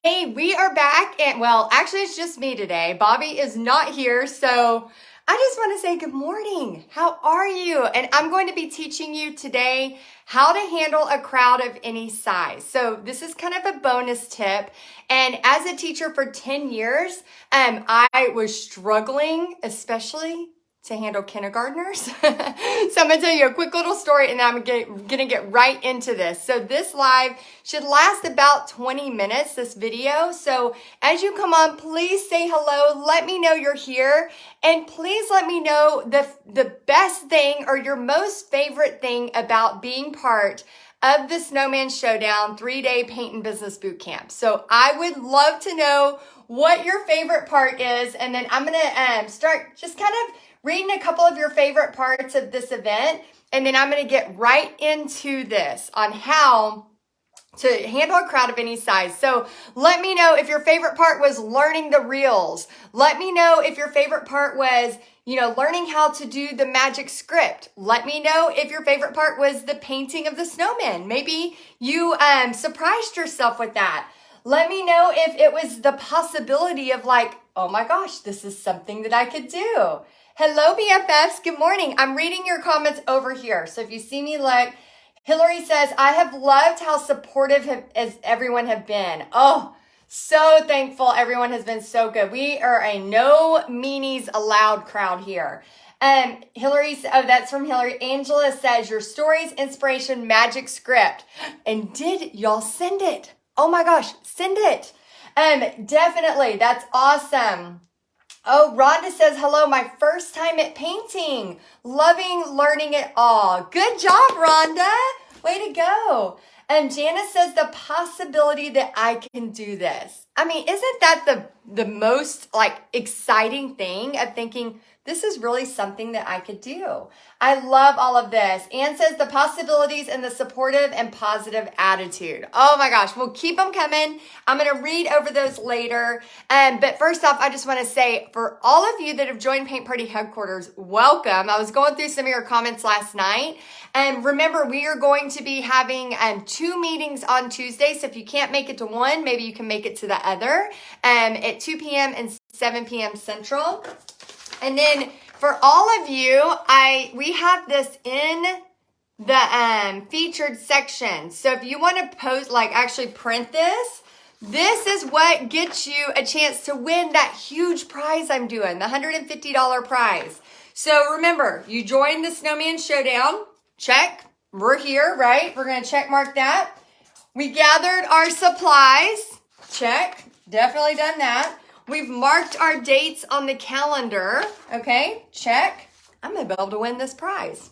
Hey, we are back and well, actually it's just me today. Bobby is not here, so I just want to say good morning. How are you? And I'm going to be teaching you today how to handle a crowd of any size. So this is kind of a bonus tip. And as a teacher for 10 years, I was struggling, especially to handle kindergartners. So I'm gonna tell you a quick little story and then I'm gonna get right into this. So this live should last about 20 minutes, this video. So as you come on, please say hello. Let me know you're here. And please let me know the best thing or your most favorite thing about being part of the Snowman Showdown 3-day paint and business boot camp. So I would love to know what your favorite part is. And then I'm gonna start just kind of reading a couple of your favorite parts of this event, and then I'm going to get right into this on how to handle a crowd of any size. So let me know if your favorite part was learning the reels. Let me know if your favorite part was, learning how to do the magic script. Let me know if your favorite part was the painting of the snowman. Maybe you surprised yourself with that. Let me know if it was the possibility of like, oh my gosh, this is something that I could do. Hello, BFFs. Good morning. I'm reading your comments over here. So if you see me look, Hillary says, I have loved how supportive as everyone have been. Oh, so thankful. Everyone has been so good. We are a no meanies allowed crowd here. Hillary, oh, that's from Hillary. Angela says, your stories, inspiration, magic script. And did y'all send it? Oh my gosh, send it. Definitely. That's awesome. Oh, Rhonda says, hello, my first time at painting. Loving learning it all. Good job, Rhonda. Way to go. And Janice says, the possibility that I can do this. I mean, isn't that the most exciting thing of thinking, this is really something that I could do. I love all of this. Anne says the possibilities and the supportive and positive attitude. Oh my gosh. Well, keep them coming. I'm going to read over those later. But first off, I just want to say for all of you that have joined Paint Party Headquarters, welcome. I was going through some of your comments last night. And remember, we are going to be having 2 meetings on Tuesday. So if you can't make it to one, maybe you can make it to the other at 2 p.m. and 7 p.m. Central. And then for all of you, we have this in the featured section. So if you want to post, actually print this, this is what gets you a chance to win that huge prize I'm doing, the $150 prize. So remember, you joined the Snowman Showdown. Check. We're here, right? We're going to check mark that. We gathered our supplies. Check. Definitely done that. We've marked our dates on the calendar. Okay, check. I'm going to be able to win this prize.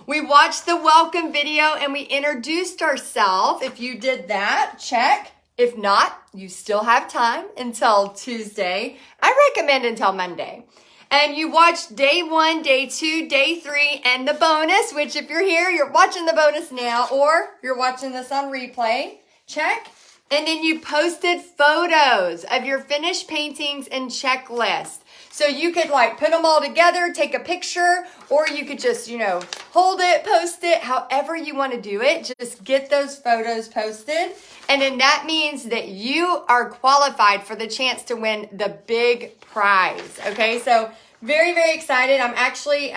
We watched the welcome video and we introduced ourselves. If you did that, check. If not, you still have time until Tuesday. I recommend until Monday. And you watched day 1, day 2, day 3, and the bonus, which if you're here, you're watching the bonus now, or you're watching this on replay. Check. And then you posted photos of your finished paintings and checklist. So you could put them all together, take a picture, or you could just, hold it, post it, however you want to do it. Just get those photos posted. And then that means that you are qualified for the chance to win the big prize. Okay, so very, very excited. I'm actually,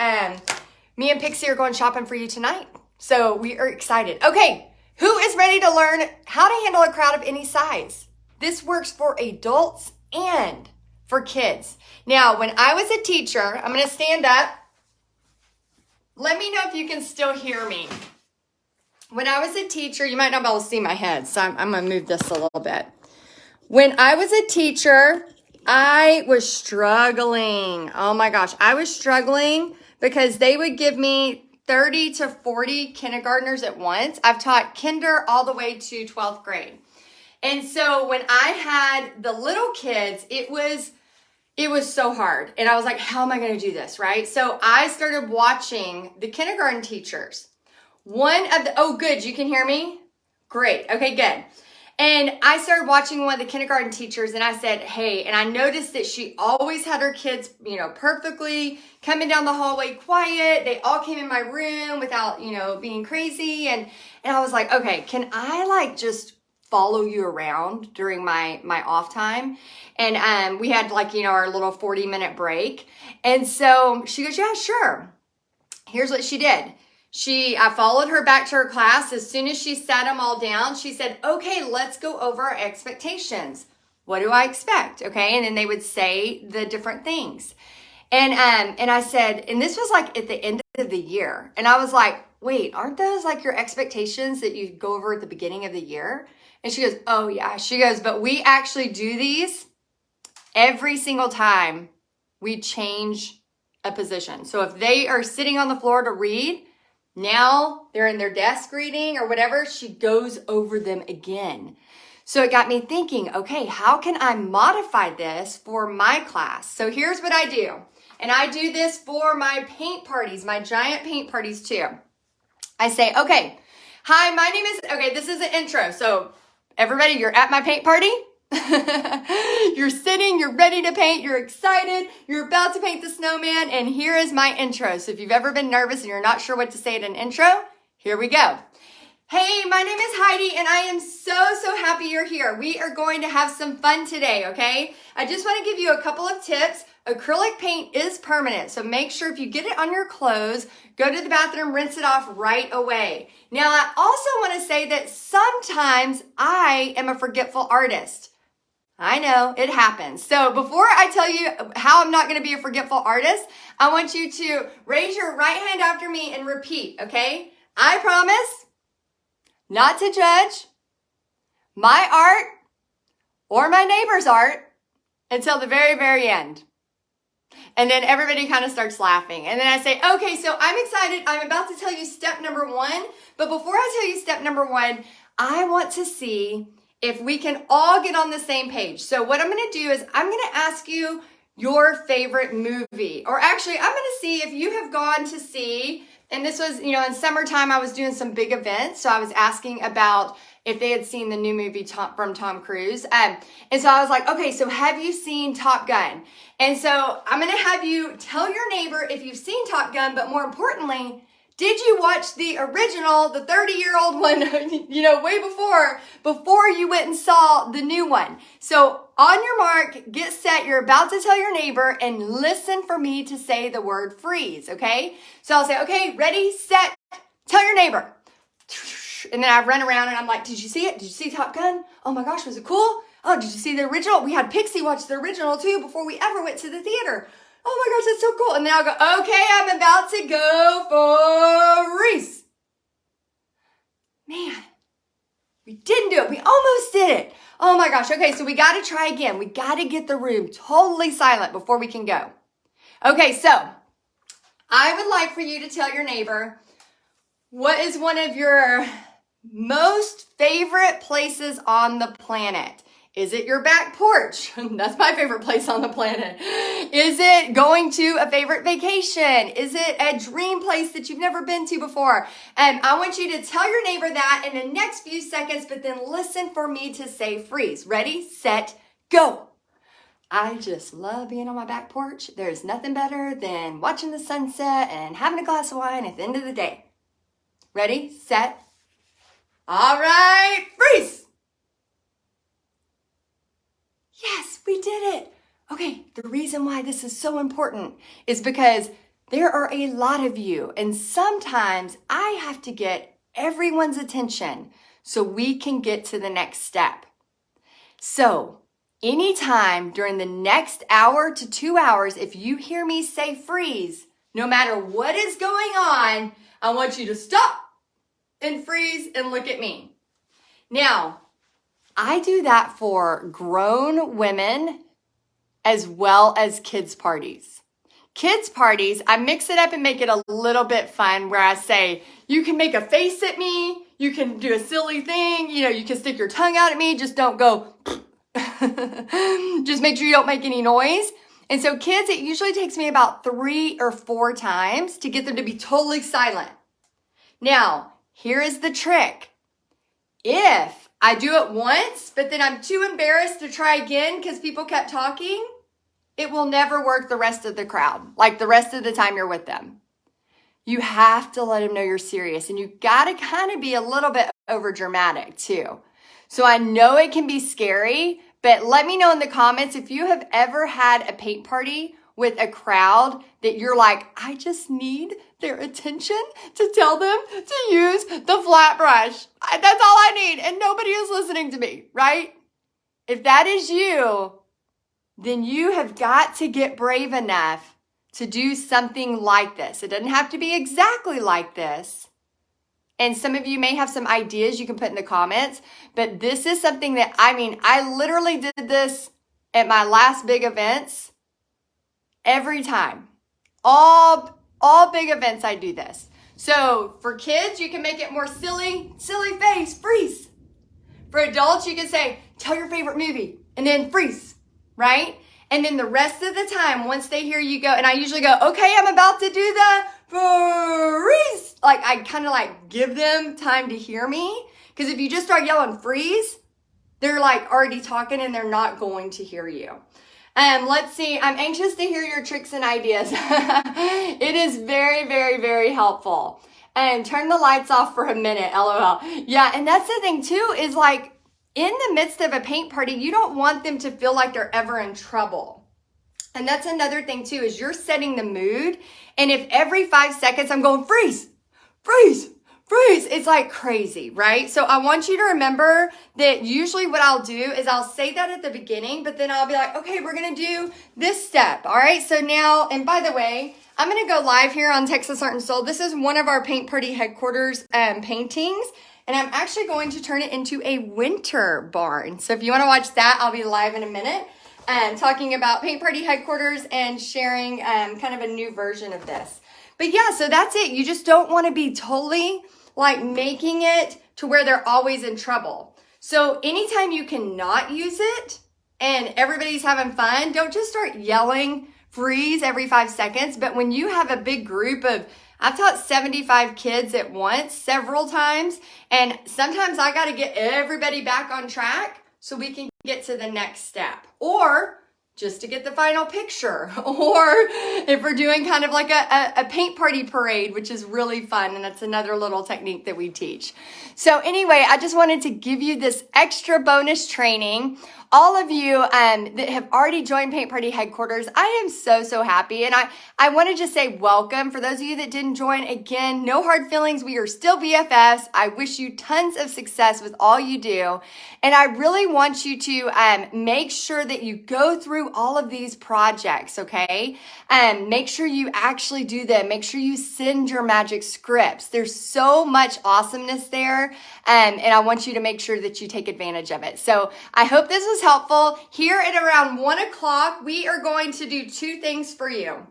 me and Pixie are going shopping for you tonight. So we are excited. Okay. Who is ready to learn how to handle a crowd of any size? This works for adults and for kids. Now, when I was a teacher, I'm going to stand up. Let me know if you can still hear me. When I was a teacher, you might not be able to see my head, so I'm going to move this a little bit. When I was a teacher, I was struggling. Oh my gosh, I was struggling because they would give me 30 to 40 kindergartners at once. I've taught kinder all the way to 12th grade. And so when I had the little kids, it was so hard. And I was like, how am I going to do this, right? So I started watching the kindergarten teachers. Oh, good. You can hear me? Great. Okay, good. And I started watching one of the kindergarten teachers and I said, hey, and I noticed that she always had her kids, perfectly coming down the hallway quiet. They all came in my room without, being crazy. And I was like, okay, can I just follow you around during my off time. And we had like, our little 40-minute break. And so she goes, yeah, sure. Here's what she did. I followed her back to her class. As soon as she sat them all down, she said, okay, let's go over our expectations. What do I expect? Okay. And then they would say the different things. And I said, and this was like at the end of the year. And I was like, wait, aren't those like your expectations that you go over at the beginning of the year? And she goes, oh yeah. She goes, but we actually do these every single time we change a position. So if they are sitting on the floor to read, now they're in their desk reading or whatever, she goes over them again. So it got me thinking, okay, how can I modify this for my class? So here's what I do. And I do this for my paint parties, my giant paint parties too. I say, okay, hi, my name is, okay, this is an intro. So everybody, you're at my paint party. You're sitting, you're ready to paint, you're excited, you're about to paint the snowman, and here is my intro. So if you've ever been nervous and you're not sure what to say at an intro, here we go. Hey, my name is Heidi, and I am so happy you're here. We are going to have some fun today, okay? I just want to give you a couple of tips. Acrylic paint is permanent, so make sure if you get it on your clothes, go to the bathroom, rinse it off right away. Now, I also want to say that sometimes I am a forgetful artist. I know, it happens. So before I tell you how I'm not going to be a forgetful artist, I want you to raise your right hand after me and repeat, okay? I promise not to judge my art or my neighbor's art until the very end. And then everybody kind of starts laughing. And then I say, okay, so I'm excited. I'm about to tell you step number 1. But before I tell you step number 1, I want to see if we can all get on the same page. So what I'm going to do is I'm going to ask you your favorite movie. Or actually, I'm going to see if you have gone to see, and this was, in summertime, I was doing some big events. So I was asking about if they had seen the new movie from Tom Cruise. And so I was like, okay, so have you seen Top Gun? And so I'm going to have you tell your neighbor if you've seen Top Gun, but more importantly, did you watch the original, the 30-year-old one, way before you went and saw the new one? So on your mark, get set. You're about to tell your neighbor and listen for me to say the word freeze, okay? So I'll say, okay, ready, set, tell your neighbor. And then I run around and I'm like, did you see it? Did you see Top Gun? Oh my gosh, was it cool? Oh, did you see the original? We had Pixie watch the original too before we ever went to the theater. Oh my gosh, that's so cool. And then I'll go, okay, I'm about to go for freeze. Man, we didn't do it. We almost did it. Oh my gosh. Okay, so we got to try again. We got to get the room totally silent before we can go. Okay, so I would like for you to tell your neighbor what is one of your most favorite places on the planet. Is it your back porch? That's my favorite place on the planet. Is it going to a favorite vacation? Is it a dream place that you've never been to before? And I want you to tell your neighbor that in the next few seconds, but then listen for me to say freeze. Ready, set, go. I just love being on my back porch. There's nothing better than watching the sunset and having a glass of wine at the end of the day. Ready, set. All right, freeze. Yes, we did it. Okay, the reason why this is so important is because there are a lot of you, and sometimes I have to get everyone's attention so we can get to the next step. So, anytime during the next hour to 2 hours, if you hear me say freeze, no matter what is going on, I want you to stop and freeze and look at me. Now, I do that for grown women as well as kids' parties. Kids' parties, I mix it up and make it a little bit fun where I say, you can make a face at me, you can do a silly thing, you can stick your tongue out at me, just don't go, just make sure you don't make any noise. And so kids, it usually takes me about 3 or 4 times to get them to be totally silent. Now, here is the trick. If I do it once, but then I'm too embarrassed to try again because people kept talking, it will never work the rest of the crowd, like the rest of the time you're with them. You have to let them know you're serious, and you got to kind of be a little bit over dramatic too. So I know it can be scary, but let me know in the comments if you have ever had a paint party with a crowd that you're like, I just need their attention to tell them to use the flat brush. That's all I need, and nobody is listening to me, right? If that is you, then you have got to get brave enough to do something like this. It doesn't have to be exactly like this. And some of you may have some ideas you can put in the comments, but this is something that, I literally did this at my last big events every time. All big events I do this. So for kids, you can make it more silly face, freeze. For adults, you can say, tell your favorite movie and then freeze, right? And then the rest of the time, once they hear you go, and I usually go, okay, I'm about to do the freeze. Like I kind of like give them time to hear me. Because if you just start yelling freeze, they're like already talking and they're not going to hear you. Let's see. I'm anxious to hear your tricks and ideas. It is very, very, very helpful. And turn the lights off for a minute, LOL. Yeah, and that's the thing too, is like in the midst of a paint party, you don't want them to feel like they're ever in trouble. And that's another thing too, is you're setting the mood. And if every 5 seconds I'm going freeze, freeze, freeze, it's like crazy, right? So I want you to remember that usually what I'll do is I'll say that at the beginning, but then I'll be like, okay, we're going to do this step. All right. So now, and by the way, I'm going to go live here on Texas Art and Soul. This is one of our paint party headquarters paintings, and I'm actually going to turn it into a winter barn. So if you want to watch that, I'll be live in a minute talking about paint party headquarters and sharing kind of a new version of this. But yeah, so that's it. You just don't want to be totally like making it to where they're always in trouble. So anytime you cannot use it and everybody's having fun, don't just start yelling freeze every 5 seconds. But when you have a big group of, I've taught 75 kids at once several times, and sometimes I got to get everybody back on track so we can get to the next step, or just to get the final picture, or if we're doing kind of like a paint party parade, which is really fun, and that's another little technique that we teach. So anyway, I just wanted to give you this extra bonus training. All of you that have already joined Paint Party Headquarters, I am so happy. And I want to just say welcome. For those of you that didn't join, again, no hard feelings. We are still BFFs. I wish you tons of success with all you do. And I really want you to make sure that you go through all of these projects, okay? Make sure you actually do them. Make sure you send your magic scripts. There's so much awesomeness there. And I want you to make sure that you take advantage of it. So I hope this was helpful. Here at around 1 o'clock, we are going to do 2 things for you.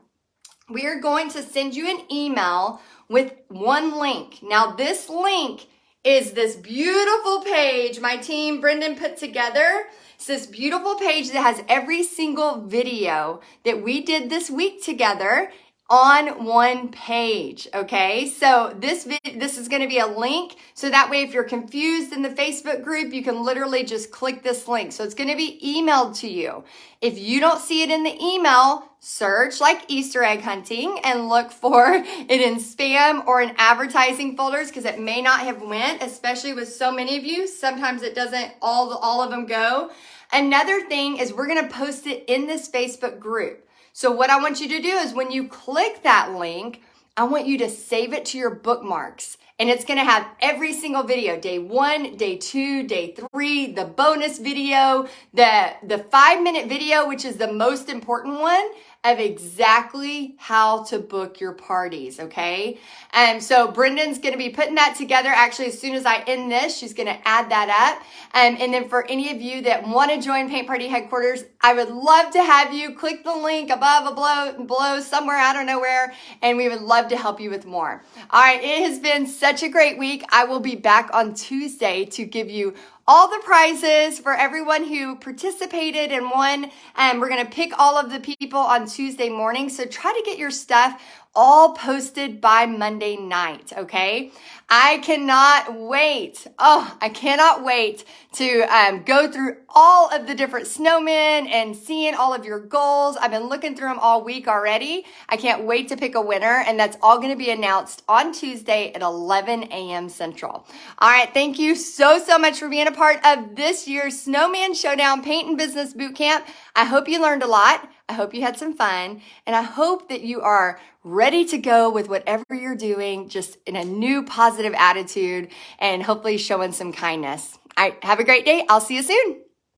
We are going to send you an email with one link. Now, this link is this beautiful page my team, Brendan, put together. It's this beautiful page that has every single video that we did this week together on one page, okay? So this is going to be a link, so that way if you're confused in the Facebook group, you can literally just click this link. So it's going to be emailed to you. If you don't see it in the email, search like Easter egg hunting and look for it in spam or in advertising folders, because it may not have went, especially with so many of you. Sometimes it doesn't all of them go. Another thing is we're going to post it in this Facebook group. So what I want you to do is when you click that link, I want you to save it to your bookmarks. And it's going to have every single video, day 1, day 2, day 3, the bonus video, the 5-minute video, which is the most important one, of exactly how to book your parties, okay? And so Brendan's going to be putting that together. Actually, as soon as I end this, she's going to add that up. And then for any of you that want to join Paint Party Headquarters, I would love to have you. Click the link above, below, somewhere, I don't know where, and we would love to help you with more. All right, it has been such a great week. I will be back on Tuesday to give you all the prizes for everyone who participated and won. And we're going to pick all of the people on Tuesday morning. So try to get your stuff all posted by Monday night, okay? I cannot wait. Oh, I cannot wait to go through all of the different snowmen and seeing all of your goals. I've been looking through them all week already. I can't wait to pick a winner, and that's all going to be announced on Tuesday at 11 a.m. Central. All right, thank you so much for being a part of this year's Snowman Showdown Paint and Business Bootcamp. I hope you learned a lot. I hope you had some fun, and I hope that you are ready to go with whatever you're doing, just in a new positive attitude and hopefully showing some kindness. All right, have a great day. I'll see you soon.